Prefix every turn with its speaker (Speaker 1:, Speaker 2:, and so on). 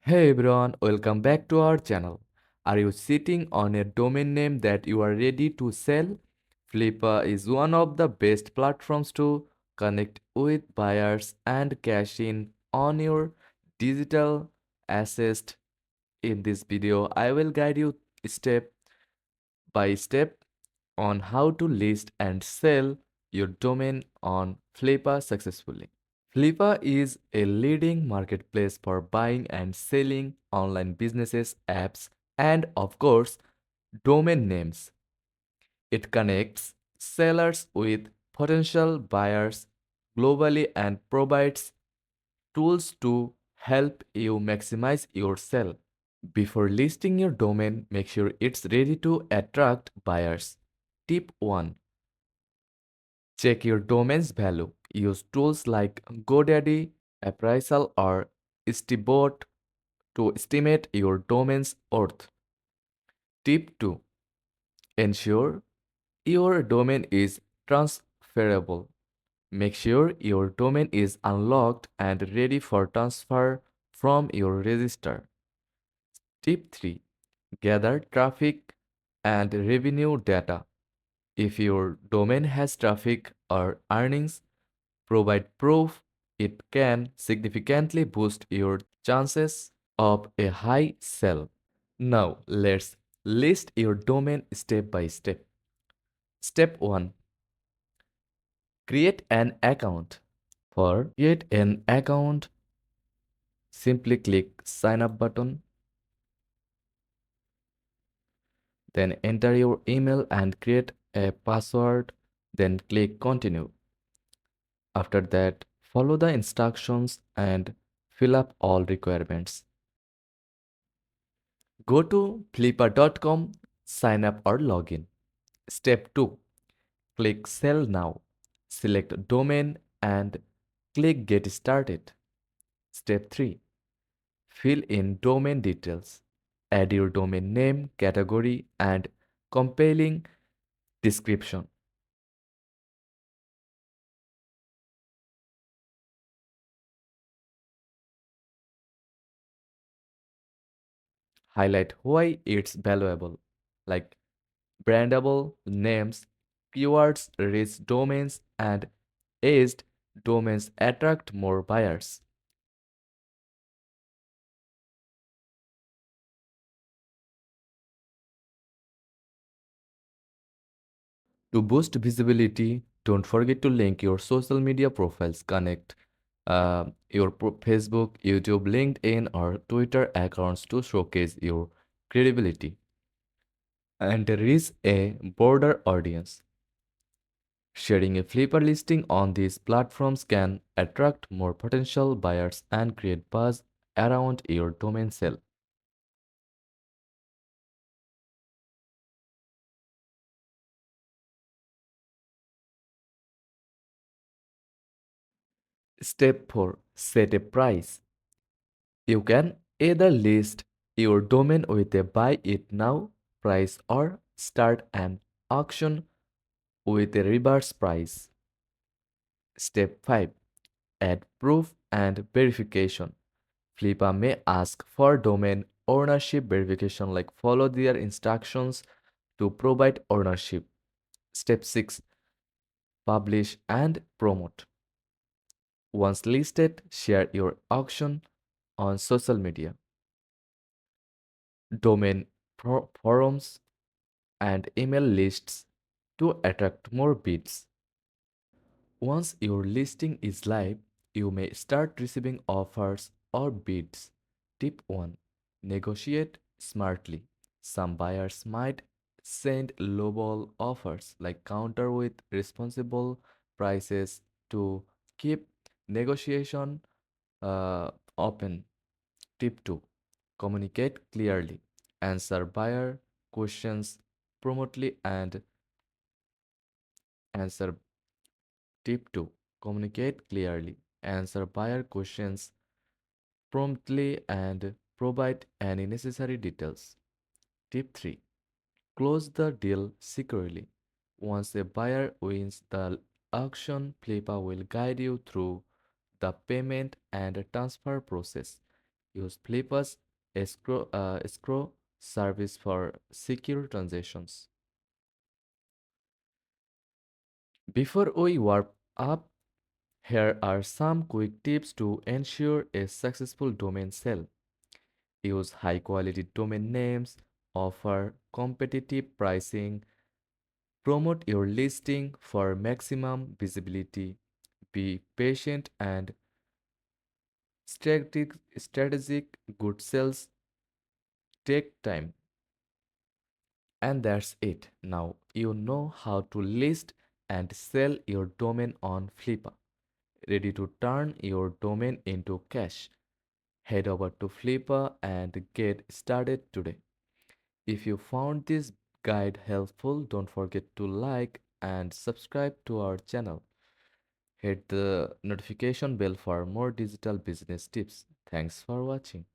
Speaker 1: Hey everyone, welcome back to our channel. Are you sitting on a domain name that you are ready to sell? Flippa is one of the best platforms to connect with buyers and cash in on your digital assets. In this video, I will guide you step by step on how to list and sell your domain on Flippa successfully. Flippa is a leading marketplace for buying and selling online businesses, apps, and of course, domain names. It connects sellers with potential buyers globally and provides tools to help you maximize your sale. Before listing your domain, make sure it's ready to attract buyers. Tip 1. Check your domain's value. Use tools like GoDaddy, Appraisal, or Stibot to estimate your domain's worth. Tip 2. Ensure your domain is transferable. Make sure your domain is unlocked and ready for transfer from your register. Tip 3. Gather traffic and revenue data. If your domain has traffic or earnings, provide proof. It can significantly boost your chances of a high sell. Now, let's list your domain step by step. Step 1. Create an account. For create an account, simply click sign up button, then enter your email and create a password, then click continue. After that, follow the instructions and fill up all requirements. Go to flippa.com, sign up or login. Step 2. Click Sell Now. Select Domain and click Get Started. Step 3. Fill in domain details. Add your domain name, category, and compelling description. Highlight why it's valuable, like brandable names, keywords, rich domains, and aged domains attract more buyers. To boost visibility, don't forget to link your social media profiles. Connect your Facebook, YouTube, LinkedIn, or Twitter accounts to showcase your credibility and reach a broader audience. Sharing a Flipper listing on these platforms can attract more potential buyers and create buzz around your domain sale. Step 4. Set a price. You can either list your domain with a buy it now price or start an auction with a reverse price. Step 5. Add proof and verification. Flippa may ask for domain ownership verification, like follow their instructions to provide ownership. Step 6. Publish and promote. Once listed, share your auction on social media, domain forums, and email lists to attract more bids. Once your listing is live, you may start receiving offers or bids. Tip 1. Negotiate smartly. Some buyers might send lowball offers, like counter with responsible prices to keep negotiation open. Tip 2. Communicate clearly. Answer buyer questions promptly and answer. Tip 2. Communicate clearly. Answer buyer questions promptly and provide any necessary details. Tip 3. Close the deal securely. Once a buyer wins the auction, Flippa will guide you through the payment and transfer process. Use Flippa's escrow service for secure transactions. Before we wrap up, here are some quick tips to ensure a successful domain sale. Use high quality domain names, offer competitive pricing, promote your listing for maximum visibility, be patient and strategic good sales take time. And that's it. Now you know how to list and sell your domain on Flippa. Ready to turn your domain into cash? Head over to Flippa and get started today. If you found this guide helpful, don't forget to like and subscribe to our channel. Hit the notification bell for more digital business tips. Thanks for watching.